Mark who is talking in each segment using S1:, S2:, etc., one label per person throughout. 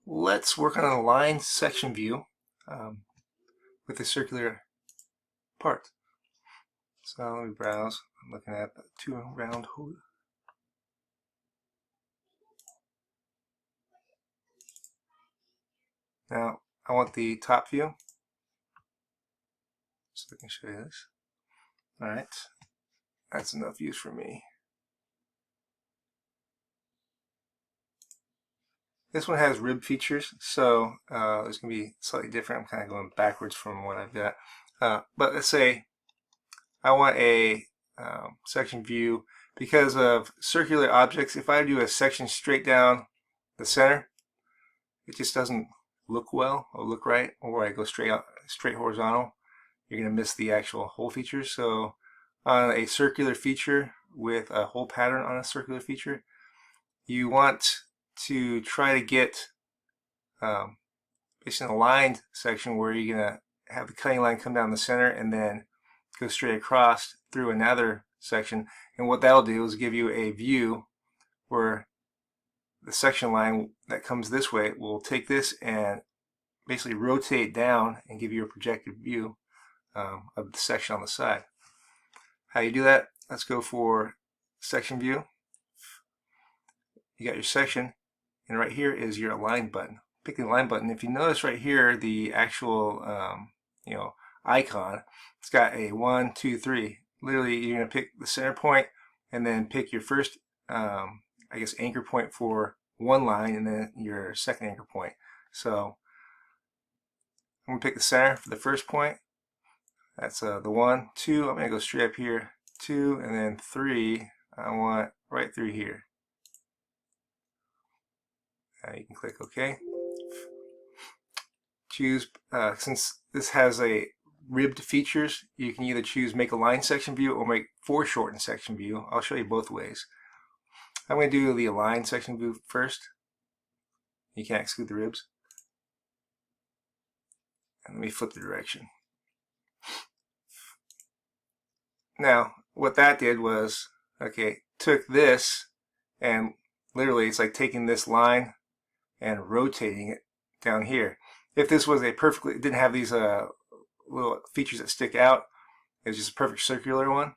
S1: let's work on a line section view with a circular part. So let me browse. I'm looking at the two round hole. Now I want the top view, so I can show you this. Alright, that's enough use for me. This one has rib features, so it's going to be slightly different. I'm kind of going backwards from what I've got. But let's say I want a section view because of circular objects. If I do a section straight down the center, it just doesn't look well or look right. Or I go straight horizontal, you're going to miss the actual hole features. So on a circular feature with a hole pattern on a circular feature, you want to try to get basically an aligned section where you're going to have the cutting line come down the center and then go straight across through another section. And what that'll do is give you a view where the section line that comes this way will take this and basically rotate down and give you a projected view of the section on the side. How you do that? Let's go for section view. You got your section, and right here is your align button. Pick the align button. If you notice right here, the actual icon, it's got a 1, 2, 3. Literally, you're going to pick the center point and then pick your first, I guess, anchor point for one line and then your second anchor point. So I'm going to pick the center for the first point. That's the 1, 2. I'm going to go straight up here, 2, and then 3. I want right through here. You can click OK. Choose, since this has a ribbed features, you can either choose make align section view or make foreshorten section view. I'll show you both ways. I'm going to do the align section view first. You can't exclude the ribs. And let me flip the direction. Now, what that did was, okay, took this and literally it's like taking this line and rotating it down here. If this was a perfectly, it didn't have these little features that stick out, it was just a perfect circular one,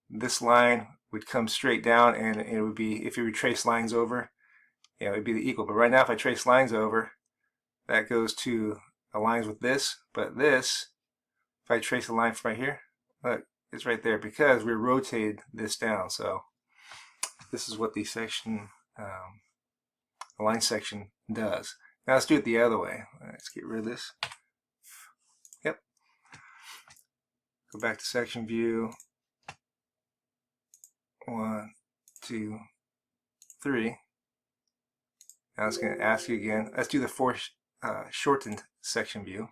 S1: this line would come straight down and it would be, if you would trace lines over, it would be the equal. But right now if I trace lines over, that goes to aligns with this, but this, if I trace a line from right here, look, it's right there because we rotated this down. So this is what the section, align section does. Now let's do it the other way. Let's get rid of this. Yep. Go back to section view. 1, 2, 3. Now it's going to ask you again. Let's do the foreshortened section view.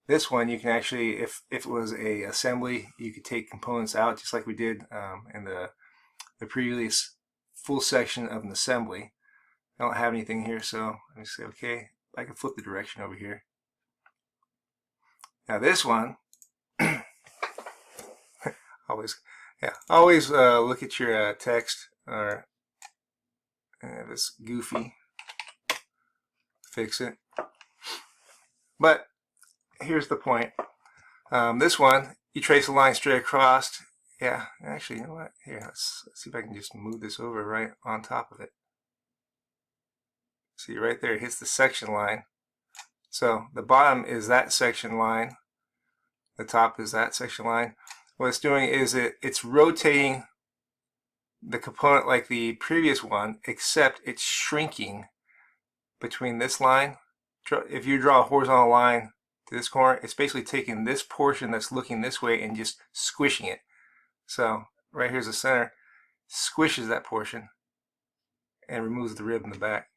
S1: This one you can actually, if it was a assembly, you could take components out just like we did in the previous full section of an assembly. I don't have anything here, so let me say okay. I can flip the direction over here. Now this one, always look at your text, or if it's goofy, fix it. But here's the point. This one, you trace a line straight across. Yeah, actually, you know what? Here, let's see if I can just move this over right on top of it. See right there, it hits the section line. So the bottom is that section line. The top is that section line. What it's doing is it's rotating the component like the previous one, except it's shrinking between this line. If you draw a horizontal line to this corner, it's basically taking this portion that's looking this way and just squishing it. So right here's the center, squishes that portion and removes the rib in the back.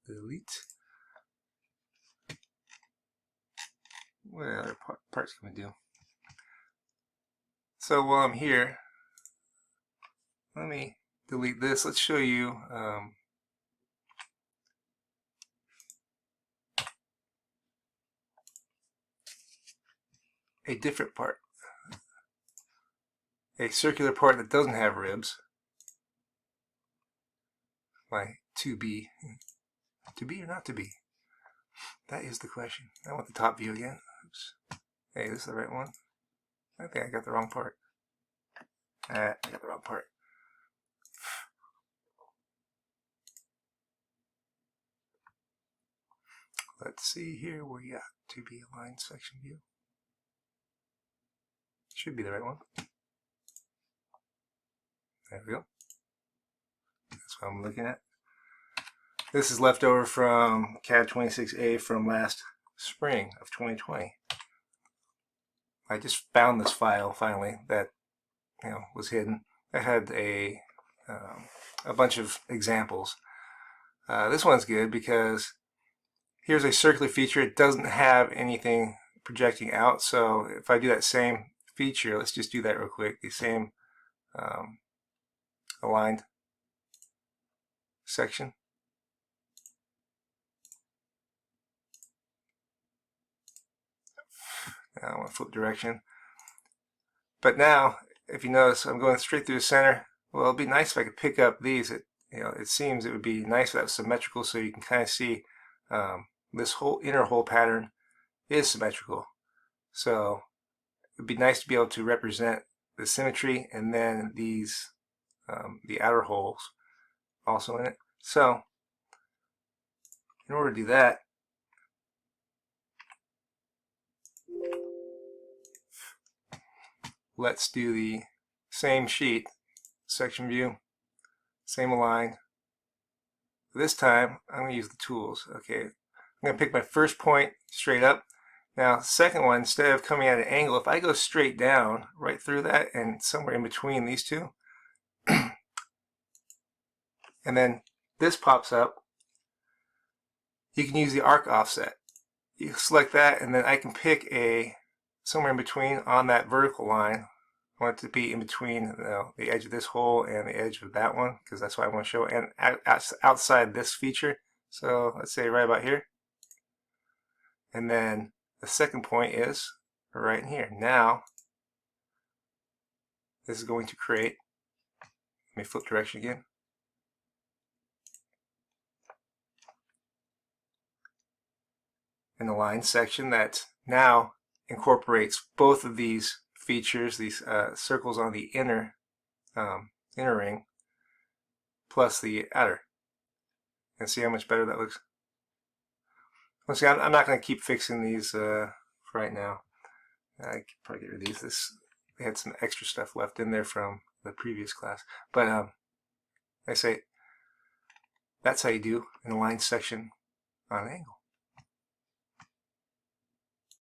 S1: Delete. What other parts can we do? So while I'm here, let me delete this. Let's show you a different part. A circular part that doesn't have ribs. my to be or not to be? That is the question. I want the top view again. Oops. Hey, this is the right one. I think I got the wrong part. I got the wrong part. Let's see here. We got to be aligned section view. Should be the right one. There we go. That's what I'm looking at. This is left over from CAD 26A from last spring of 2020. I just found this file finally that was hidden. I had a bunch of examples. This one's good because here's a circular feature. It doesn't have anything projecting out. So if I do that same feature, let's just do that real quick. The same aligned section. Now I want to flip direction. But now, if you notice, I'm going straight through the center. Well, it'd be nice if I could pick up these. It seems it would be nice if that was symmetrical, so you can kind of see this whole inner hole pattern is symmetrical. So it'd be nice to be able to represent the symmetry and then these the outer holes also in it. So in order to do that, let's do the same sheet, section view, same align. This time I'm going to use the tools. Okay, I'm going to pick my first point straight up. Now, second one, instead of coming at an angle, if I go straight down right through that and somewhere in between these two, and then this pops up, you can use the arc offset. You select that, and then I can pick somewhere in between on that vertical line. I want it to be in between the edge of this hole and the edge of that one, because that's what I want to show, and outside this feature. So let's say right about here. And then the second point is right in here. Now, this is going to create, let me flip direction again. An aligned section that now incorporates both of these features, these circles on the inner ring, plus the outer. And see how much better that looks. Once again, I'm not going to keep fixing these right now. I could probably get rid of these. They had some extra stuff left in there from the previous class. But I say that's how you do an aligned section on an angle.